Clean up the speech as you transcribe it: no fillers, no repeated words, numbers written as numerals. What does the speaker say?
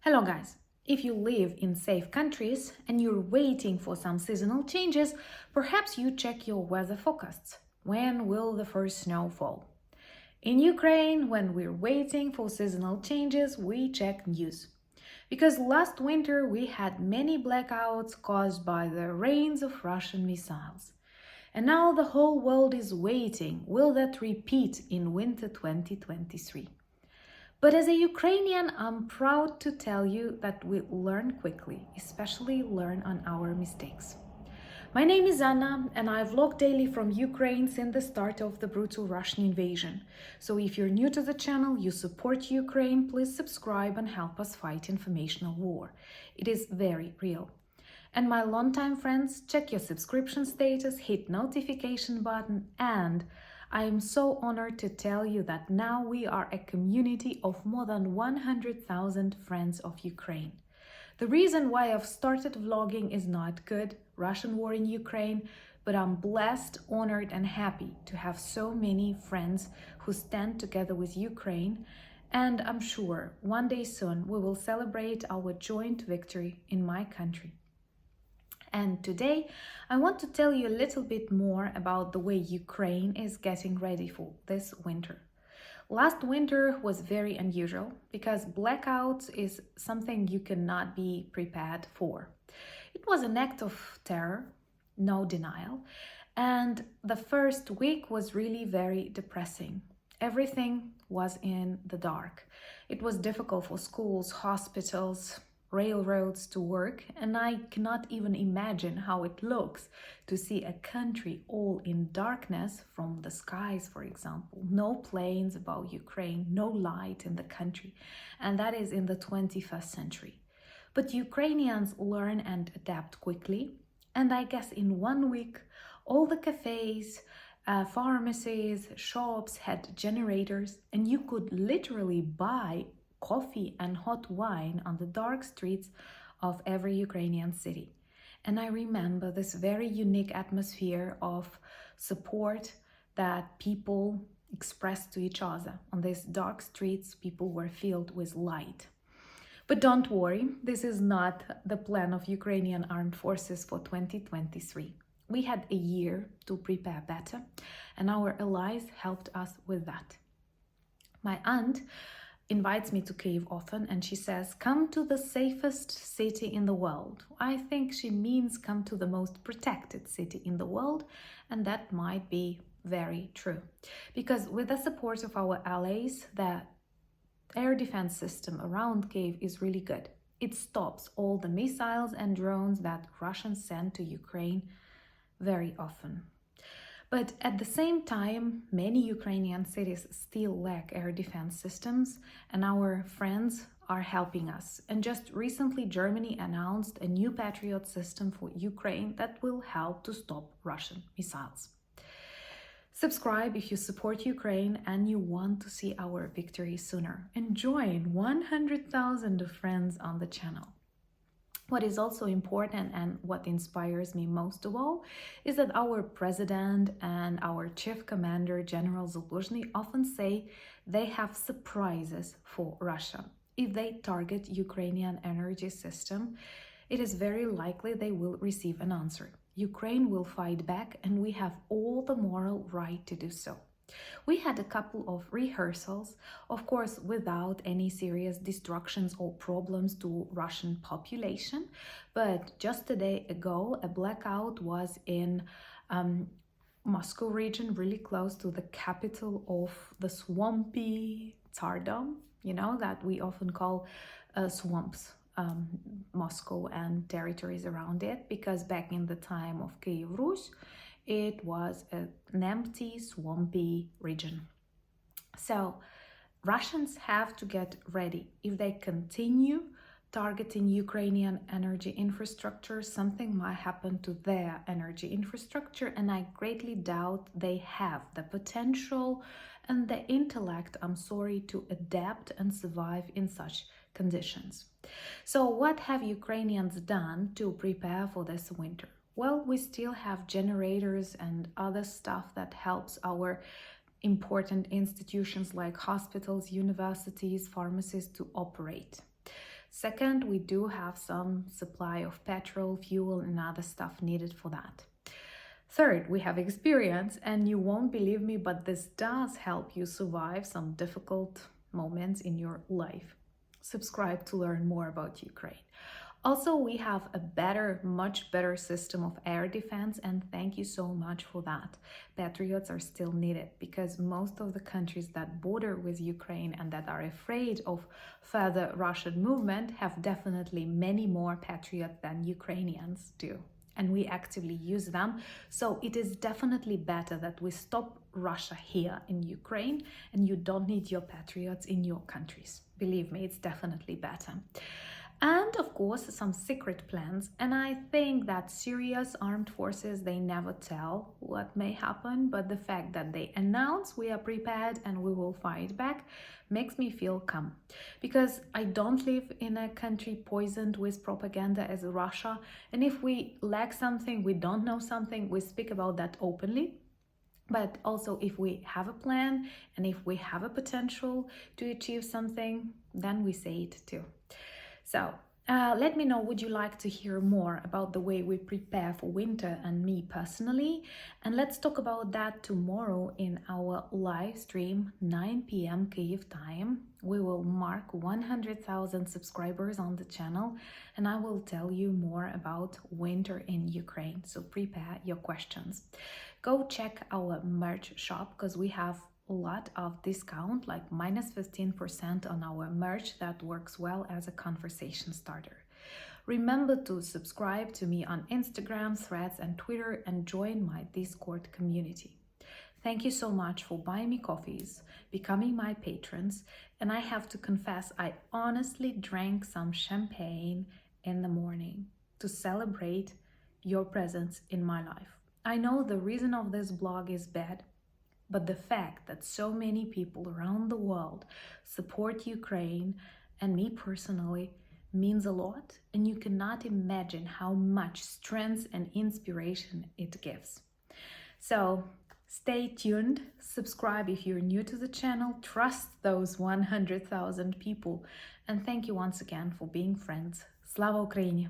Hello guys! If you live in safe countries and you're waiting for some seasonal changes, perhaps you check your weather forecasts. When will the first snow fall? In Ukraine, when we're waiting for seasonal changes, we check news. Because last winter we had many blackouts caused by the rains of Russian missiles. And now the whole world is waiting. Will that repeat in winter 2023? But as a Ukrainian, I'm proud to tell you that we learn quickly, especially learn on our mistakes. My name is Anna, and I vlog daily from Ukraine since the start of the brutal Russian invasion. So if you're new to the channel, you support Ukraine, please subscribe and help us fight informational war. It is very real. And my longtime friends, check your subscription status, hit notification button, and I am so honored to tell you that now we are a community of more than 100,000 friends of Ukraine. The reason why I've started vlogging is not good, Russian war in Ukraine, but I'm blessed, honored and happy to have so many friends who stand together with Ukraine, and I'm sure one day soon we will celebrate our joint victory in my country. And today, I want to tell you a little bit more about the way Ukraine is getting ready for this winter. Last winter was very unusual because blackouts is something you cannot be prepared for. It was an act of terror, no denial, and the first week was really very depressing. Everything was in the dark. It was difficult for schools, hospitals, railroads to work, and I cannot even imagine how it looks to see a country all in darkness from the skies, for example. No planes above Ukraine, no light in the country, and that is in the 21st century. But Ukrainians learn and adapt quickly, and I guess in 1 week, all the cafes, pharmacies, shops had generators, and you could literally buy coffee and hot wine on the dark streets of every Ukrainian city. And I remember this very unique atmosphere of support that people expressed to each other. On these dark streets, people were filled with light. But don't worry, this is not the plan of Ukrainian armed forces for 2023. We had a year to prepare better, and our allies helped us with that. My aunt invites me to Kyiv often, and she says, come to the safest city in the world. I think she means come to the most protected city in the world, and that might be very true. Because with the support of our allies, the air defense system around Kyiv is really good. It stops all the missiles and drones that Russians send to Ukraine very often. But at the same time, many Ukrainian cities still lack air defense systems, and our friends are helping us. And just recently, Germany announced a new Patriot system for Ukraine that will help to stop Russian missiles. Subscribe if you support Ukraine and you want to see our victory sooner, and join 100,000 of friends on the channel. What is also important and what inspires me most of all is that our president and our chief commander, General Zaluzhny, often say they have surprises for Russia. If they target Ukrainian energy system, it is very likely they will receive an answer. Ukraine will fight back, and we have all the moral right to do so. We had a couple of rehearsals, of course, without any serious destructions or problems to Russian population. But just a day ago, a blackout was in Moscow region, really close to the capital of the swampy Tsardom, that we often call swamps. Moscow and territories around it, because back in the time of Kyiv Rus, it was an empty, swampy region. So Russians have to get ready. If they continue targeting Ukrainian energy infrastructure, something might happen to their energy infrastructure, and I greatly doubt they have the potential and the intellect, to adapt and survive in such conditions. So what have Ukrainians done to prepare for this winter? Well, we still have generators and other stuff that helps our important institutions like hospitals, universities, pharmacies to operate. Second, we do have some supply of petrol, fuel, and other stuff needed for that. Third, we have experience, and you won't believe me, but this does help you survive some difficult moments in your life. Subscribe to learn more about Ukraine. Also, we have a much better system of air defense, and thank you so much for that. Patriots are still needed because most of the countries that border with Ukraine and that are afraid of further Russian movement have definitely many more patriots than Ukrainians do. And we actively use them. So it is definitely better that we stop Russia here in Ukraine and you don't need your patriots in your countries. Believe me, it's definitely better. And of course, some secret plans. And I think that Syria's armed forces, they never tell what may happen, but the fact that they announce we are prepared and we will fight back makes me feel calm. Because I don't live in a country poisoned with propaganda as Russia. And if we lack something, we don't know something, we speak about that openly. But also, if we have a plan and if we have a potential to achieve something, then we say it too. So let me know, would you like to hear more about the way we prepare for winter and me personally? And let's talk about that tomorrow in our live stream, 9 p.m. Kyiv time. We will mark 100,000 subscribers on the channel and I will tell you more about winter in Ukraine. So prepare your questions. Go check our merch shop because we have a lot of discount, like minus 15% on our merch that works well as a conversation starter. Remember to subscribe to me on Instagram, Threads, and Twitter and join my Discord community. Thank you so much for buying me coffees, becoming my patrons, and I have to confess I honestly drank some champagne in the morning to celebrate your presence in my life. I know the reason of this blog is bad, but the fact that so many people around the world support Ukraine and me personally means a lot, and you cannot imagine how much strength and inspiration it gives. So stay tuned, subscribe if you're new to the channel, trust those 100,000 people, and thank you once again for being friends. Slava Ukraini!